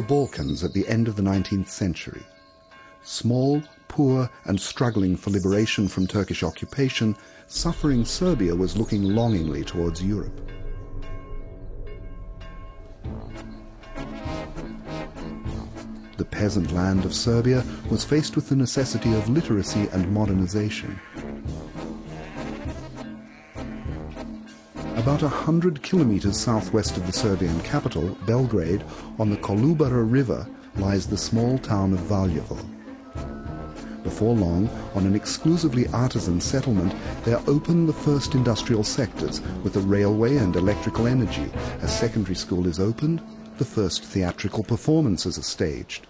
the Balkans at the end of the 19th century. Small, poor and struggling for liberation from Turkish occupation, suffering Serbia was looking longingly towards Europe. The peasant land of Serbia was faced with the necessity of literacy and modernization. About 100 kilometers southwest of the Serbian capital, Belgrade, on the Kolubara River, lies the small town of Valjevo. Before long, on an exclusively artisan settlement, there open the first industrial sectors, with a railway and electrical energy. A secondary school is opened, the first theatrical performances are staged.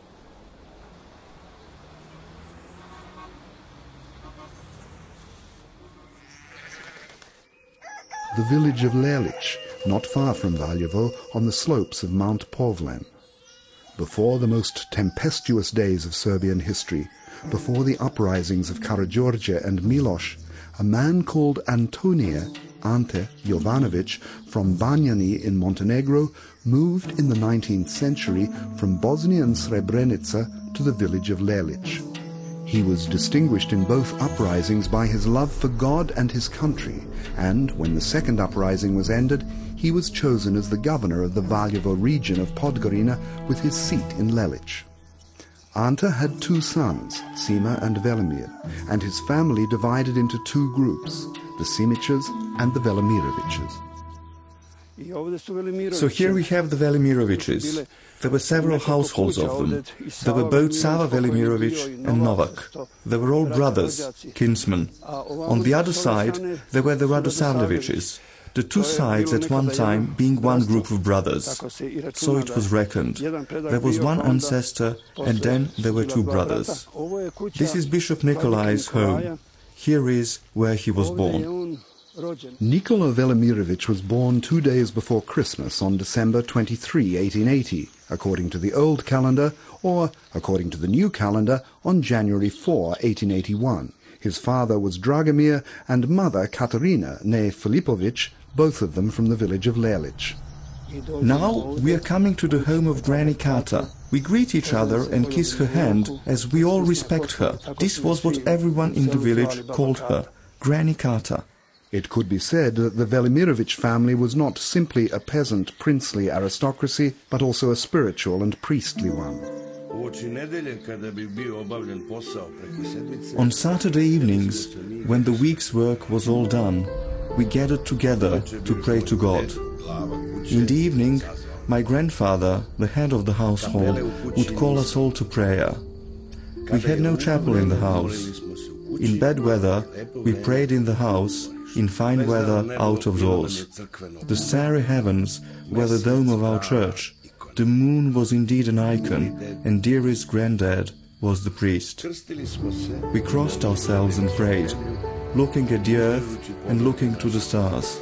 The village of Lelic, not far from Valjevo, on the slopes of Mount Povlen. Before the most tempestuous days of Serbian history, before the uprisings of Karađorđe and Miloš, a man called Ante Jovanović, from Banjani in Montenegro, moved in the 19th century from Bosnian Srebrenica to the village of Lelic. He was distinguished in both uprisings by his love for God and his country, and when the second uprising was ended, he was chosen as the governor of the Valjevo region of Podgorina with his seat in Lelic. Ante had two sons, Sima and Velimir, and his family divided into two groups, the Simićes and the Velimirovićes. So here we have the Velimirovićes. There were several households of them. There were both Sava Velimirović and Novak. They were all brothers, kinsmen. On the other side, there were the Radosavljevićes, the two sides at one time being one group of brothers. So it was reckoned. There was one ancestor, and then there were two brothers. This is Bishop Nikolai's home. Here is where he was born. Nikola Velimirović was born 2 days before Christmas on December 23, 1880, according to the old calendar, or, according to the new calendar, on January 4, 1881. His father was Dragomir and mother Katarina, née Filipović, both of them from the village of Lelic. Now we are coming to the home of Granny Kata. We greet each other and kiss her hand, as we all respect her. This was what everyone in the village called her, Granny Kata. It could be said that the Velimirović family was not simply a peasant princely aristocracy, but also a spiritual and priestly one. On Saturday evenings, when the week's work was all done, we gathered together to pray to God. In the evening, my grandfather, the head of the household, would call us all to prayer. We had no chapel in the house. In bad weather, we prayed in the house, in fine weather out of doors. The starry heavens were the dome of our church. The moon was indeed an icon, and dearest granddad was the priest. We crossed ourselves and prayed, looking at the earth and looking to the stars.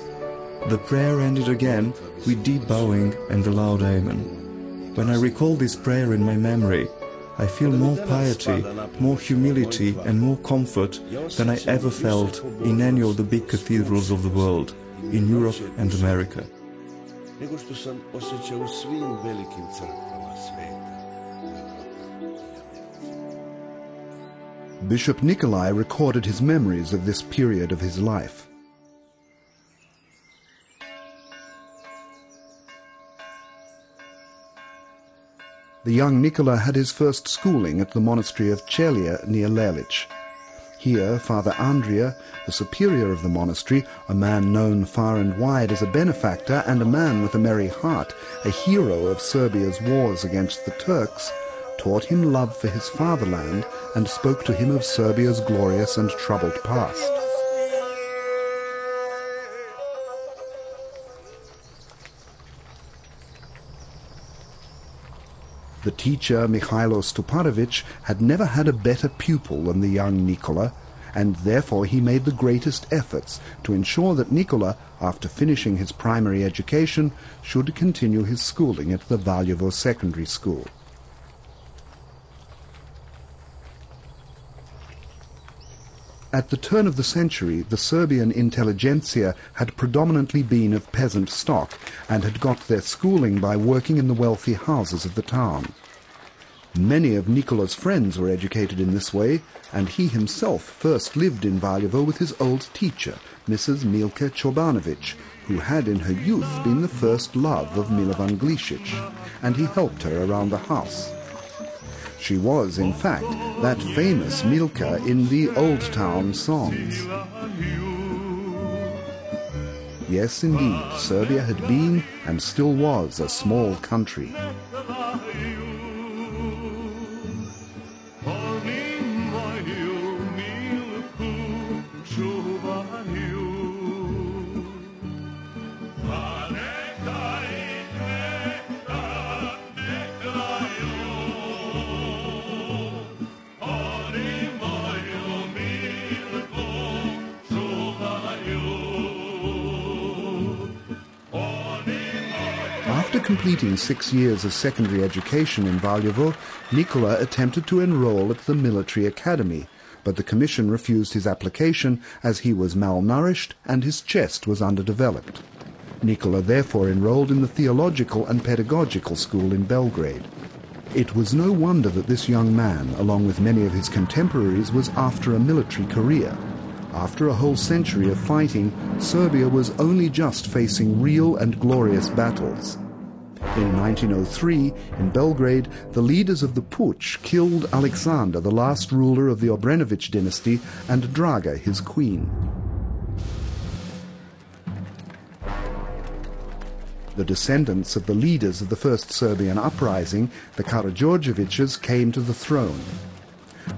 The prayer ended again with deep bowing and a loud amen. When I recall this prayer in my memory, I feel more piety, more humility and more comfort than I ever felt in any of the big cathedrals of the world, in Europe and America. Bishop Nikolai recorded his memories of this period of his life. The young Nikola had his first schooling at the monastery of Čelija near Lelic. Here, Father Andrija, the superior of the monastery, a man known far and wide as a benefactor and a man with a merry heart, a hero of Serbia's wars against the Turks, taught him love for his fatherland and spoke to him of Serbia's glorious and troubled past. The teacher, Mihailo Stuparević, had never had a better pupil than the young Nikola, and therefore he made the greatest efforts to ensure that Nikola, after finishing his primary education, should continue his schooling at the Valjevo Secondary School. At the turn of the century, the Serbian intelligentsia had predominantly been of peasant stock and had got their schooling by working in the wealthy houses of the town. Many of Nikola's friends were educated in this way, and he himself first lived in Valjevo with his old teacher, Mrs. Milka Čobanović, who had in her youth been the first love of Milovan Glišić, and he helped her around the house. She was, in fact, that famous Milka in the Old Town songs. Yes, indeed, Serbia had been and still was a small country. After completing 6 years of secondary education in Valjevo, Nikola attempted to enroll at the military academy, but the commission refused his application as he was malnourished and his chest was underdeveloped. Nikola therefore enrolled in the theological and pedagogical school in Belgrade. It was no wonder that this young man, along with many of his contemporaries, was after a military career. After a whole century of fighting, Serbia was only just facing real and glorious battles. In 1903, in Belgrade, the leaders of the Putsch killed Alexander, the last ruler of the Obrenović dynasty, and Draga, his queen. The descendants of the leaders of the first Serbian uprising, the Karađorđevićes, came to the throne.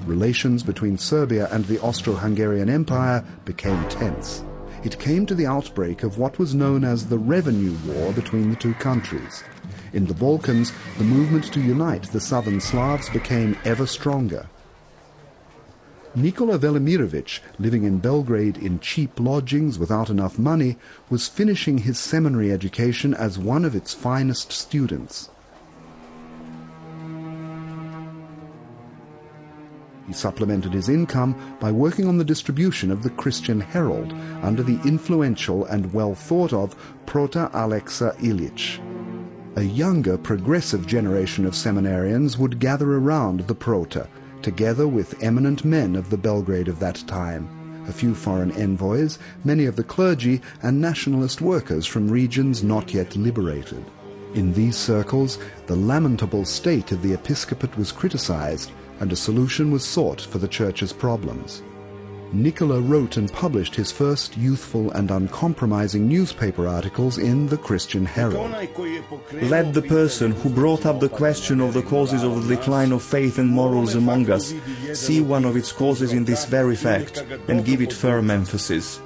Relations between Serbia and the Austro-Hungarian Empire became tense. It came to the outbreak of what was known as the revenue war between the two countries. In the Balkans, the movement to unite the southern Slavs became ever stronger. Nikola Velimirowicz, living in Belgrade in cheap lodgings without enough money, was finishing his seminary education as one of its finest students. He supplemented his income by working on the distribution of the Christian Herald under the influential and well-thought-of Prote Alexa Ilić. A younger, progressive generation of seminarians would gather around the Prote, together with eminent men of the Belgrade of that time, a few foreign envoys, many of the clergy, and nationalist workers from regions not yet liberated. In these circles, the lamentable state of the episcopate was criticized, and a solution was sought for the Church's problems. Nikola wrote and published his first youthful and uncompromising newspaper articles in the Christian Herald. Let the person who brought up the question of the causes of the decline of faith and morals among us see one of its causes in this very fact and give it firm emphasis.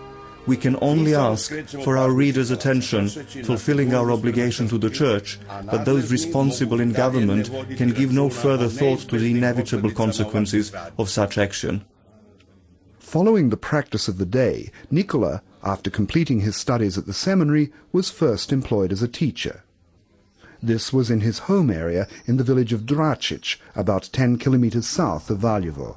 We can only ask for our readers' attention, fulfilling our obligation to the Church, but those responsible in government can give no further thought to the inevitable consequences of such action. Following the practice of the day, Nikola, after completing his studies at the seminary, was first employed as a teacher. This was in his home area in the village of Dračić, about 10 kilometers south of Valjevo.